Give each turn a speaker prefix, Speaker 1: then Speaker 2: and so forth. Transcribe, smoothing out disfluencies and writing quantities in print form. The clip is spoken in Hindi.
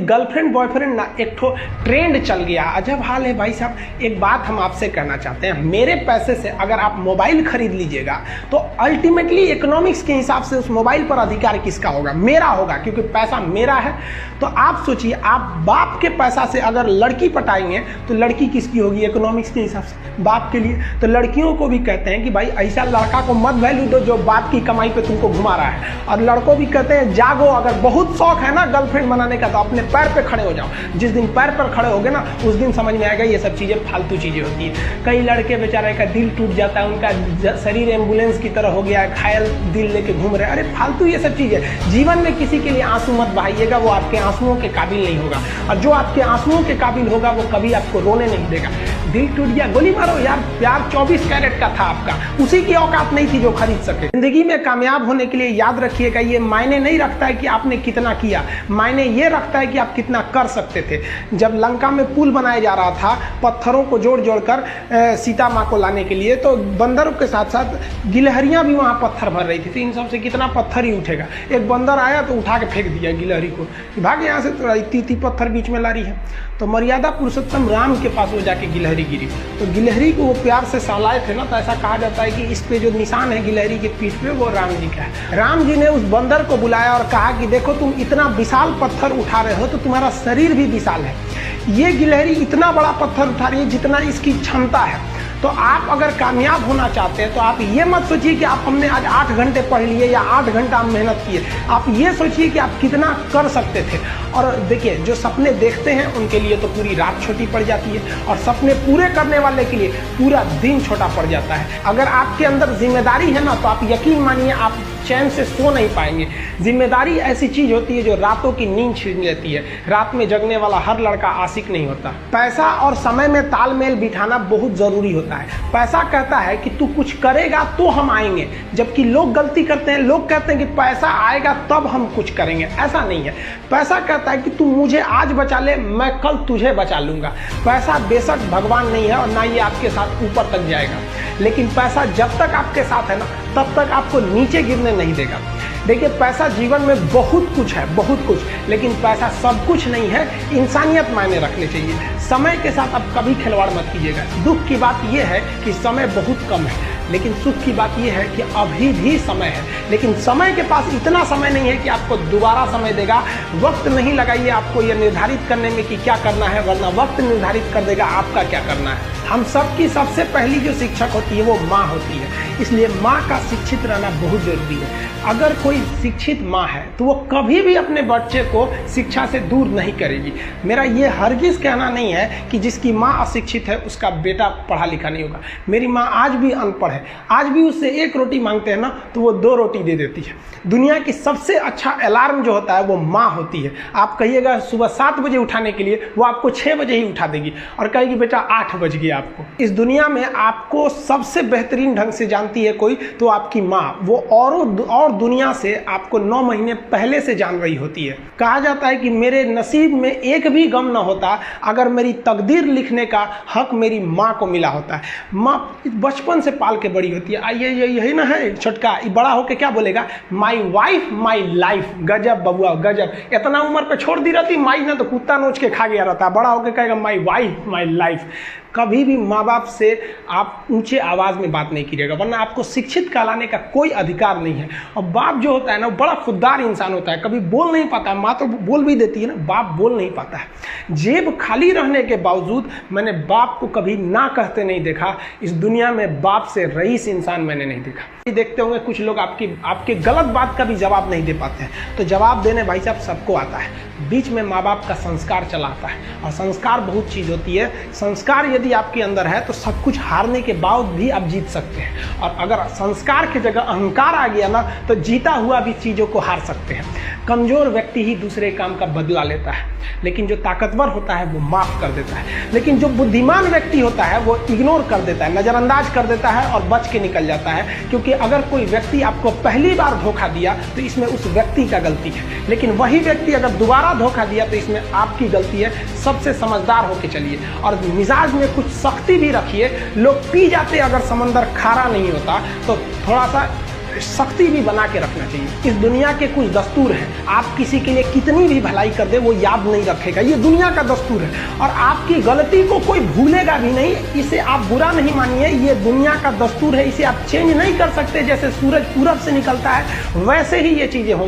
Speaker 1: गर्लफ्रेंड बॉयफ्रेंड ना एक ठो ट्रेंड चल गया, अजब हाल है भाई साहब। एक बात हम आपसे कहना चाहते हैं, मेरे पैसे से अगर आप मोबाइल खरीद लीजिएगा तो अल्टीमेटली इकोनॉमिक्स के हिसाब से उस मोबाइल पर अधिकार किसका होगा? मेरा होगा, क्योंकि पैसा मेरा है। तो आप सोचिए, आप बाप के पैसा से अगर लड़की पटाएंगे तो लड़की किसकी होगी इकोनॉमिक्स के हिसाब से? बाप के लिए। तो लड़कियों को भी कहते हैं कि भाई ऐसा लड़का को मत वैल्यू दो जो बाप की कमाई पे तुमको घुमा रहा है। और लड़कों भी कहते हैं जागो, अगर बहुत शौक है ना गर्लफ्रेंड बनाने का तो अपने पैर पे खड़े हो जाओ। जिस दिन पैर पर खड़े होगे ना उस दिन समझ में आएगा ये सब चीज़ें फालतू चीज़ें होती है। कई लड़के बेचारे का दिल टूट जाता है, उनका शरीर एम्बुलेंस की तरह हो गया है, घायल दिल लेके घूम रहे हैं। अरे फालतू ये सब चीज़ें। जीवन में किसी के लिए आंसू मत बहाइएगा, वो आपके आंसुओं के काबिल नहीं होगा। और जो आपके आंसुओं के काबिल होगा वो कभी आपको रोने नहीं देगा। दिल टूट गया, गोली मारो यार, प्यार 24 कैरेट का था आपका, उसी की औकात नहीं थी जो खरीद सके। जिंदगी में कामयाब होने के लिए याद रखिएगा, ये मायने नहीं रखता है कि आपने कितना किया, मायने ये रखता है कि आप कितना कर सकते थे। जब लंका में पुल बनाया जा रहा था पत्थरों को जोड़ जोड़ कर सीता माँ को लाने के लिए, तो बंदरों के साथ साथ गिलहरियाँ भी वहाँ पत्थर भर रही थी। तो इन सब से कितना पत्थर ही उठेगा। एक बंदर आया तो उठा के फेंक दिया गिलहरी को, भाग यहाँ से, तो इतनी पत्थर बीच में ला रही है। तो मर्यादा पुरुषोत्तम राम के पास वो जाके गिलहरी गिरी, तो गिलहरी को वो प्यार से सहलाए थे ना, तो ऐसा कहा जाता है कि इस पे जो निशान है गिलहरी के पीठ पे वो राम जी का है। राम जी ने उस बंदर को बुलाया और कहा कि देखो तुम इतना विशाल पत्थर उठा रहे हो तो तुम्हारा शरीर भी विशाल है। ये गिलहरी इतना बड़ा पत्थर उठा रही है जितना इसकी क्षमता है। तो आप अगर कामयाब होना चाहते हैं तो आप ये मत सोचिए कि आप हमने आज 8 घंटे पढ़ लिए या 8 घंटा हम मेहनत किए। आप ये सोचिए कि आप कितना कर सकते थे। और देखिए, जो सपने देखते हैं उनके लिए तो पूरी रात छोटी पड़ जाती है, और सपने पूरे करने वाले के लिए पूरा दिन छोटा पड़ जाता है। अगर आपके अंदर जिम्मेदारी है ना तो आप यकीन मानिए आप चैन से सो नहीं पाएंगे। जिम्मेदारी ऐसी चीज होती है जो रातों की नींद छीन लेती है। रात में जगने वाला हर लड़का आशिक नहीं होता। पैसा और समय में तालमेल बिठाना बहुत जरूरी होता है। पैसा कहता है कि तू कुछ करेगा तो हम आएंगे, जबकि लोग गलती करते हैं। लोग कहते हैं कि पैसा आएगा तब हम कुछ करेंगे, ऐसा नहीं है। पैसा कहता है कि तू मुझे आज बचा ले, मैं कल तुझे बचा लूंगा। पैसा बेशक भगवान नहीं है और ना ये आपके साथ ऊपर तक जाएगा, लेकिन पैसा जब तक आपके साथ है ना तब तक आपको नीचे गिरने नहीं देगा। देखिए, पैसा जीवन में बहुत कुछ है, बहुत कुछ, लेकिन पैसा सब कुछ नहीं है। इंसानियत मायने रखनी चाहिए। समय के साथ आप कभी खिलवाड़ मत कीजिएगा। दुख की बात यह है कि समय बहुत कम है, लेकिन सुख की बात यह है कि अभी भी समय है। लेकिन समय के पास इतना समय नहीं है कि आपको दोबारा समय देगा। वक्त नहीं लगाइए आपको यह निर्धारित करने में कि क्या करना है, वरना वक्त निर्धारित कर देगा आपका क्या करना है। हम सबकी सबसे पहली जो शिक्षक होती है वो माँ होती है, इसलिए माँ का शिक्षित रहना बहुत जरूरी है। अगर कोई शिक्षित माँ है तो वो कभी भी अपने बच्चे को शिक्षा से दूर नहीं करेगी। मेरा ये हरगिज कहना नहीं है कि जिसकी माँ अशिक्षित है उसका बेटा पढ़ा लिखा नहीं होगा। मेरी माँ आज भी अनपढ़ है, आज भी उससे 1 रोटी मांगते हैं ना तो वो 2 रोटी दे देती है। दुनिया की सबसे अच्छा अलार्म जो होता है वो माँ होती है। आप कहिएगा सुबह 7 बजे उठाने के लिए, वो आपको 6 बजे ही उठा देगी और कहेगी बेटा 8 बज गया आपको। इस दुनिया में आपको सबसे बेहतरीन ढंग से जानती है कोई तो आपकी माँ। वो और दुनिया से आपको 9 महीने पहले से जान रही होती है। कहा जाता है कि मेरे नसीब में एक भी गम न होता अगर मेरी तकदीर लिखने का हक मेरी माँ को मिला होता है। माँ बचपन से पाल के बड़ी होती है। आइए यही ना है छोटका, बड़ा होके क्या बोलेगा? My wife my life. गजब बबुआ गजब। इतना उम्र पे छोड़ दी रहती माई ने तो कुत्ता नोच के खा गया रहता। बड़ा होके कहेगा माई वाइफ माई लाइफ। कभी भी माँ बाप से आप ऊंचे आवाज़ में बात नहीं कीजिएगा, वरना आपको शिक्षित कहलाने का कोई अधिकार नहीं है। और बाप जो होता है ना बड़ा खुददार इंसान होता है, कभी बोल नहीं पाता है। माँ तो बोल भी देती है ना, बाप बोल नहीं पाता है। जेब खाली रहने के बावजूद मैंने बाप को कभी ना कहते नहीं देखा। इस दुनिया में बाप से रईस इंसान मैंने नहीं देखा। देखते होंगे कुछ लोग आपके गलत बात का भी जवाब नहीं दे पाते हैं। तो जवाब देने भाई साहब सबको आता है। बीच में माँ बाप का संस्कार चला आता है, और संस्कार बहुत चीज़ होती है। संस्कार यदि आपके अंदर है तो सब कुछ हारने के बाद भी आप जीत सकते हैं, और अगर संस्कार की जगह अहंकार आ गया ना तो जीता हुआ भी चीज़ों को हार सकते हैं। कमज़ोर व्यक्ति ही दूसरे काम का बदला लेता है, लेकिन जो ताकतवर होता है वो माफ़ कर देता है। लेकिन जो बुद्धिमान व्यक्ति होता है वो इग्नोर कर देता है, नज़रअंदाज कर देता है और बच के निकल जाता है। क्योंकि अगर कोई व्यक्ति आपको पहली बार धोखा दिया तो इसमें उस व्यक्ति का गलती है, लेकिन वही व्यक्ति अगर दोबारा धोखा दिया तो इसमें आपकी गलती है। सबसे समझदार होके चलिए, और मिजाज में कुछ सख्ती भी रखिए। लोग पी जाते अगर समंदर खारा नहीं होता तो थोड़ा सा सख्ती भी बना के रखना चाहिए। इस दुनिया के कुछ दस्तूर हैं, आप किसी के लिए कितनी भी भलाई कर दे वो याद नहीं रखेगा, ये दुनिया का दस्तूर है। और आपकी गलती को कोई भूलेगा भी नहीं, इसे आप बुरा नहीं मानिए, ये दुनिया का दस्तूर है, इसे आप चेंज नहीं कर सकते। जैसे सूरज पूरब से निकलता है वैसे ही ये चीजें होंगी।